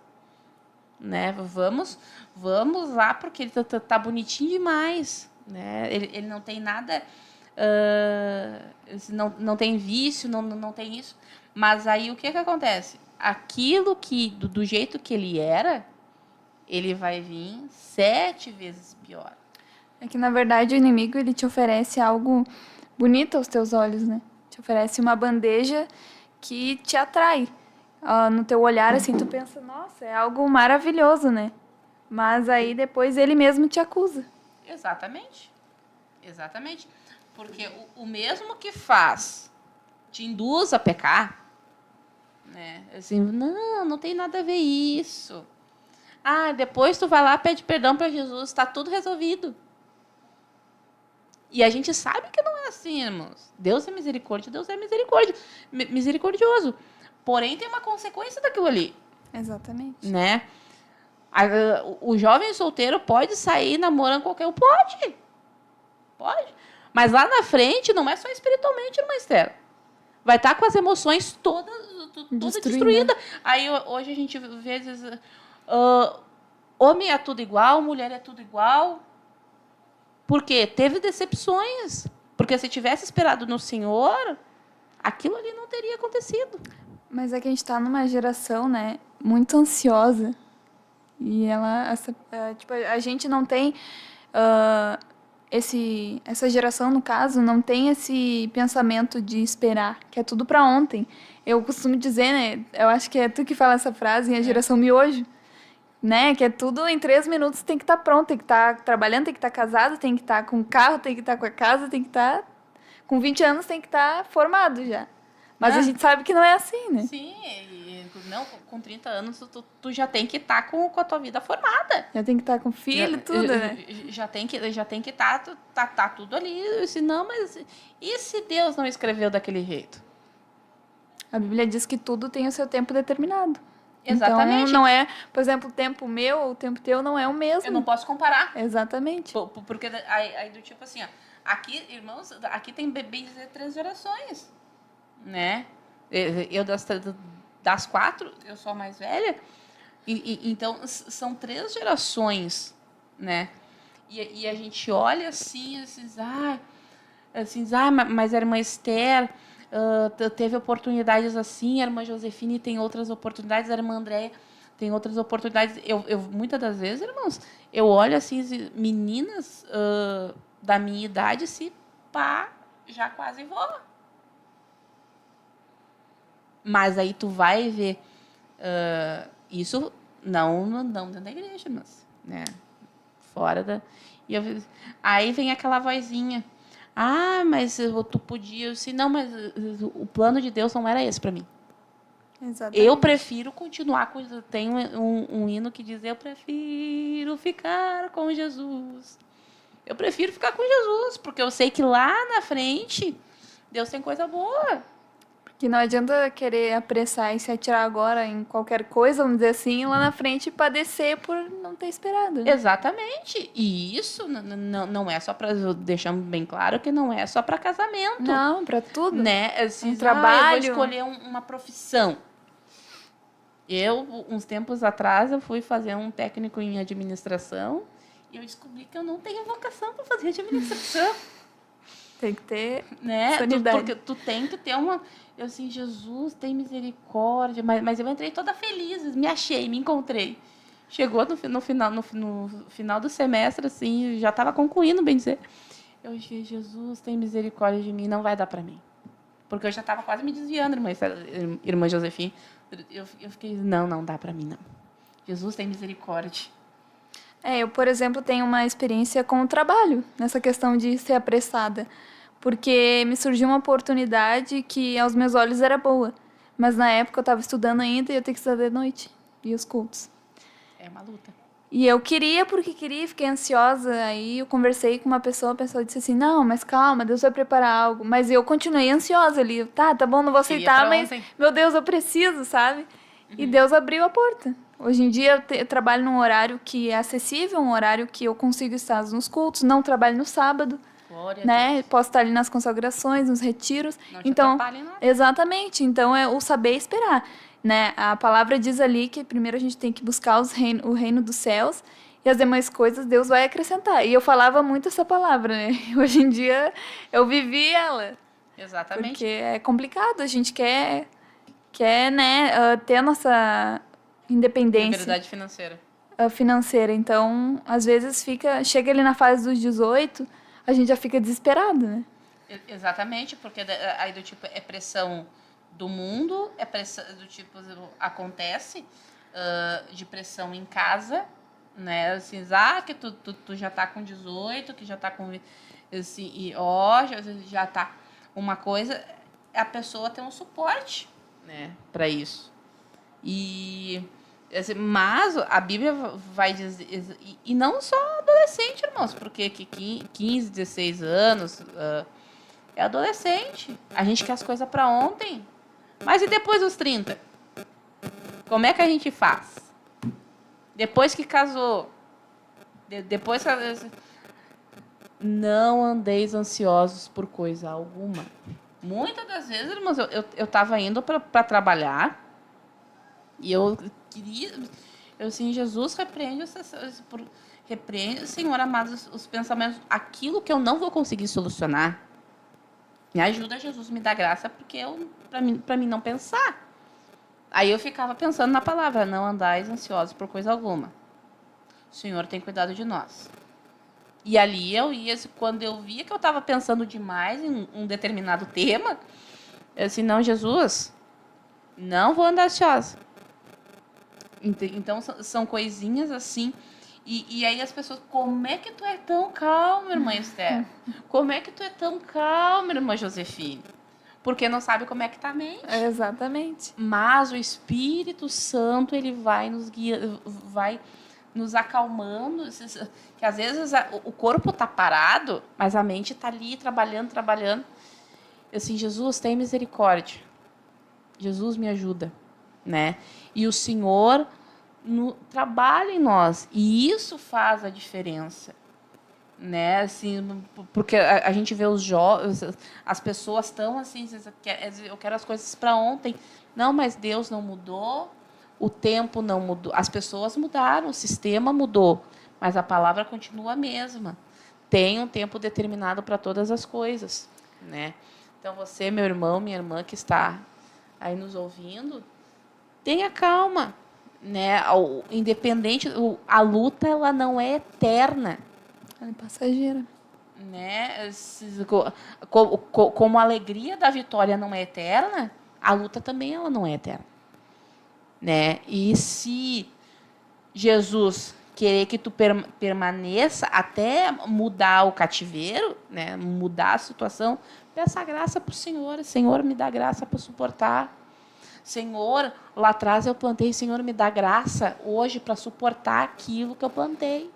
né? Vamos lá porque ele tá bonitinho demais, né? Ele não tem nada, não tem vício, não tem isso. Mas aí o que acontece? Aquilo que do jeito que ele era, ele vai vir 7 vezes pior. É que, na verdade, o inimigo ele te oferece algo bonito aos teus olhos, né? Te oferece uma bandeja que te atrai. No teu olhar, assim, tu pensa, nossa, é algo maravilhoso, né? Mas aí depois ele mesmo te acusa. Exatamente. Exatamente. Porque o mesmo que faz te induz a pecar, né? Assim, não tem nada a ver isso. Depois tu vai lá, pede perdão para Jesus, está tudo resolvido. E a gente sabe que não é assim, irmãos. Deus é misericórdia, Deus é misericordioso. Porém, tem uma consequência daquilo ali. Exatamente. Né? O jovem solteiro pode sair namorando qualquer um? Pode. Mas lá na frente, não é só espiritualmente, irmã Esther. Vai estar com as emoções toda destruída. Aí hoje a gente vê, às vezes, homem é tudo igual, mulher é tudo igual. Por quê? Teve decepções. Porque se tivesse esperado no Senhor, aquilo ali não teria acontecido. Mas é que a gente está numa geração, né, muito ansiosa. E a gente não tem... essa geração, no caso, não tem esse pensamento de esperar, que é tudo para ontem. Eu costumo dizer, né, eu acho que é tu que fala essa frase, a geração miojo, né? Que é tudo em 3 minutos, tem que estar pronto, tem que estar trabalhando, tem que estar casado, tem que estar com carro, tem que estar com a casa, tem que estar... Com 20 anos tem que estar formado já. Mas a gente sabe que não é assim, né? Sim, não, com 30 anos tu já tem que estar com a tua vida formada. Já tem que estar com filho, tudo, né? Já tem que estar tá tudo ali. Senão, mas e se Deus não escreveu daquele jeito? A Bíblia diz que tudo tem o seu tempo determinado. Exatamente. Então, não é, por exemplo, o tempo meu ou o tempo teu não é o mesmo. Eu não posso comparar. Exatamente. Porque aí do tipo assim, ó, aqui, irmãos, aqui tem bebês de 3 gerações, né? Eu das 4, eu sou a mais velha. Então, são 3 gerações, né? E a gente olha assim, mas a irmã Esther teve oportunidades assim, a irmã Josefine tem outras oportunidades, a irmã Andréia tem outras oportunidades. Eu muitas das vezes, irmãos, eu olho assim, meninas da minha idade, já quase vó. Mas aí tu vai ver isso não dentro da igreja, mas, né? Fora da... Aí vem aquela vozinha. Mas tu podia... Não, mas o plano de Deus não era esse para mim. Exatamente. Eu prefiro continuar com... Tem um hino que diz: eu prefiro ficar com Jesus. Eu prefiro ficar com Jesus, porque eu sei que lá na frente Deus tem coisa boa. Que não adianta querer apressar e se atirar agora em qualquer coisa, vamos dizer assim, e lá na frente padecer por não ter esperado. Né? Exatamente. E isso não é só para... Deixamos bem claro que não é só para casamento. Não, para tudo. Né? Assim, trabalho. Eu vou escolher uma profissão. Uns tempos atrás, eu fui fazer um técnico em administração e eu descobri que eu não tenho vocação para fazer administração. Tem que ter sanidade. Porque tu tem que ter uma... Eu assim, Jesus, tem misericórdia. Mas eu entrei toda feliz, me achei, me encontrei. Chegou no final do semestre, assim, já estava concluindo, bem dizer. Eu disse: Jesus, tem misericórdia de mim, não vai dar para mim. Porque eu já estava quase me desviando, irmã Josefine. Eu fiquei: não dá para mim, não. Jesus, tem misericórdia. Eu, por exemplo, tenho uma experiência com o trabalho, nessa questão de ser apressada. Porque me surgiu uma oportunidade que aos meus olhos era boa. Mas na época eu estava estudando ainda e eu tinha que estudar de noite. E os cultos. É uma luta. E eu queria, fiquei ansiosa. Aí eu conversei com uma pessoa, a pessoa disse assim: não, mas calma, Deus vai preparar algo. Mas eu continuei ansiosa ali. Tá bom, não vou aceitar, mas meu Deus, eu preciso, sabe? Uhum. E Deus abriu a porta. Hoje em dia eu trabalho num horário que é acessível, um horário que eu consigo estar nos cultos, não trabalho no sábado. Né? Posso estar ali nas consagrações, nos retiros. Não te então, atrapalhe nada. Exatamente. Então é o saber esperar, né? A palavra diz ali que primeiro a gente tem que buscar o reino dos céus e as demais coisas Deus vai acrescentar. E eu falava muito essa palavra, né? Hoje em dia eu vivi ela. Exatamente. Porque é complicado, a gente quer né, ter a nossa independência. Liberdade financeira. Financeira. Então, às vezes chega ali na fase dos 18, a gente já fica desesperado, né? Exatamente, porque aí do tipo é pressão do mundo, é pressão do tipo acontece de pressão em casa, né? Assim, que tu já tá com 18, que já tá com assim, e já tá uma coisa, a pessoa tem um suporte, né, para isso. Mas a Bíblia vai dizer... E não só adolescente, irmãos, porque 15, 16 anos é adolescente. A gente quer as coisas para ontem. Mas e depois dos 30? Como é que a gente faz? Depois que casou? Depois que... Não andeis ansiosos por coisa alguma. Muitas das vezes, irmãos, eu estava indo para trabalhar e eu queria... Eu assim, Jesus, repreende, Senhor amado, os pensamentos, aquilo que eu não vou conseguir solucionar. Me ajuda, Jesus, me dá graça, porque para mim não pensar. Aí eu ficava pensando na palavra: não andais ansiosos por coisa alguma. O Senhor tem cuidado de nós. E ali eu ia, quando eu via que eu estava pensando demais em um determinado tema, eu disse: não, Jesus, não vou andar ansiosa. Então, são coisinhas assim. E aí as pessoas, como é que tu é tão calma, irmã Esther? Como é que tu é tão calma, irmã Josefine? Porque não sabe como é que tá a mente. Exatamente. Mas o Espírito Santo, ele vai nos guiando, vai nos acalmando. Que às vezes o corpo tá parado, mas a mente tá ali trabalhando. Assim, Jesus, tem misericórdia. Jesus, me ajuda, né? E o Senhor trabalha em nós. E isso faz a diferença. Né, assim, porque a gente vê os jovens, as pessoas estão assim, eu quero as coisas para ontem. Não, mas Deus não mudou, o tempo não mudou, as pessoas mudaram, o sistema mudou, mas a palavra continua a mesma. Tem um tempo determinado para todas as coisas, né? Então você, meu irmão, minha irmã que está aí nos ouvindo, tenha calma, né? Independente, a luta ela não é eterna. Ela é passageira. Né? Como a alegria da vitória não é eterna, a luta também ela não é eterna. Né? E se Jesus querer que tu permaneça até mudar o cativeiro, né? Mudar a situação, peça graça para o Senhor. Senhor, me dá graça para suportar. Senhor, lá atrás eu plantei, Senhor, me dá graça hoje para suportar aquilo que eu plantei.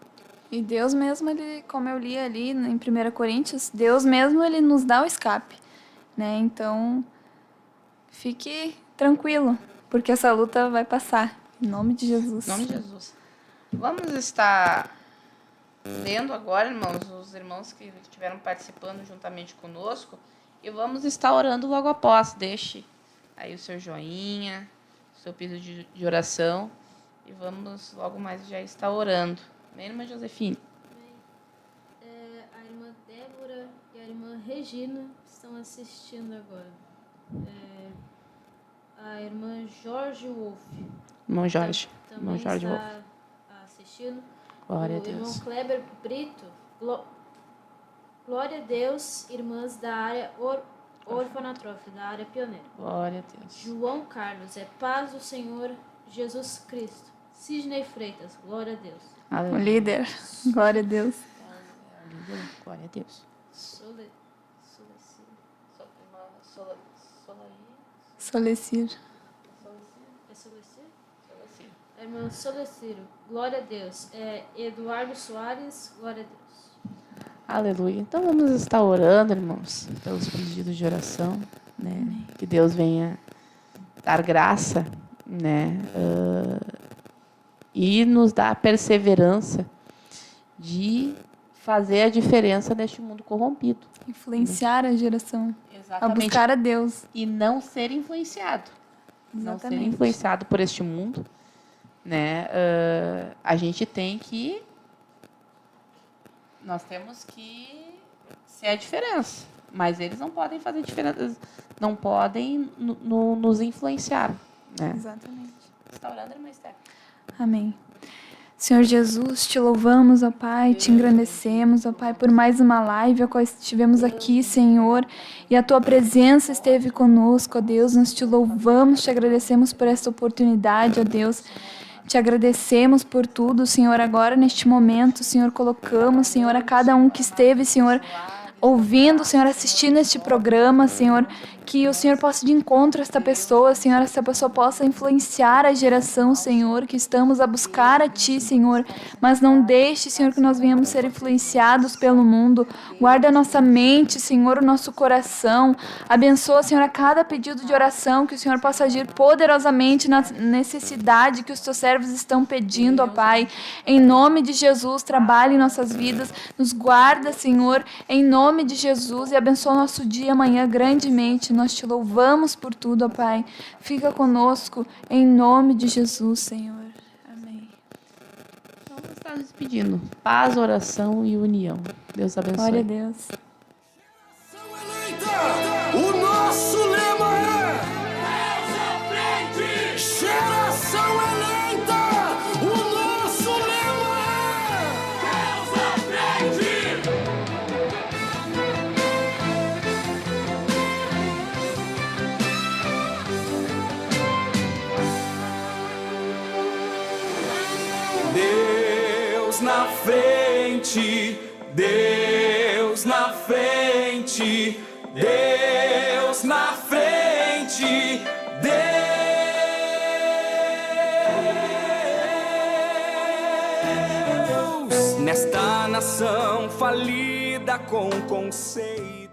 E Deus mesmo, ele, como eu li ali em 1 Coríntios, Deus mesmo, ele nos dá o escape, né? Então, fique tranquilo, porque essa luta vai passar. Em nome de Jesus. Em nome de Jesus. Vamos estar lendo agora, irmãos, os irmãos que estiveram participando juntamente conosco, e vamos estar orando logo após. Deixe aí o seu joinha, o seu pedido de oração, e vamos logo mais já estar orando. Amém, irmã Josefine? A irmã Débora e a irmã Regina estão assistindo agora. A irmã Jorge Wolf. Irmão Jorge. Também Irmão Jorge está Wolf. assistindo. Glória a O irmão Deus. Kleber Brito. Glória a Deus, irmãs da área orfanatrófica, da área pioneira. Glória a Deus. João Carlos, paz do Senhor Jesus Cristo. Sidney Freitas, glória a Deus. O Aleluia. líder. Glória a Deus. Glória a Deus. Solecir. É Solecir? A irmã Soleciro, glória a Deus. Eduardo Soares, glória a Deus. Aleluia. Então vamos estar orando, irmãos, pelos pedidos de oração, né? Que Deus venha dar graça, né? E nos dar a perseverança de fazer a diferença neste mundo corrompido. Influenciar a geração. A Exatamente. buscar a Deus. E não ser influenciado. Não ser Exatamente. influenciado por este mundo, né? A gente tem que... Nós temos que ser a diferença. Mas eles não podem fazer diferença. Não podem nos influenciar, né? Exatamente. Você está orando, irmã Esther? Amém. Senhor Jesus, te louvamos, ó Pai, te engrandecemos, ó Pai, por mais uma live a qual estivemos aqui, Senhor, e a Tua presença esteve conosco, ó Deus, nós te louvamos, te agradecemos por esta oportunidade, ó Deus, te agradecemos por tudo, Senhor, agora neste momento, Senhor, colocamos, Senhor, a cada um que esteve, Senhor, ouvindo, Senhor, assistindo este programa, Senhor, que o Senhor possa de encontro a esta pessoa, Senhor, essa pessoa possa influenciar a geração, Senhor, que estamos a buscar a Ti, Senhor, mas não deixe, Senhor, que nós venhamos ser influenciados pelo mundo. Guarda a nossa mente, Senhor, o nosso coração. Abençoa, Senhor, a cada pedido de oração, que o Senhor possa agir poderosamente na necessidade que os Teus servos estão pedindo, ó Pai. Em nome de Jesus, trabalhe em nossas vidas, nos guarda, Senhor, em nome de Jesus, e abençoa o nosso dia amanhã grandemente. Nós te louvamos por tudo, ó Pai. Fica conosco, em nome de Jesus, Senhor. Amém. Então, vamos estar nos despedindo. Paz, oração e união. Deus abençoe. Glória a Deus. O nosso lema é Deus à frente! Geração eleita. O nosso lema é Deus à frente! Deus na frente, Deus na frente, Deus na frente, Deus nesta nação falida com conceito.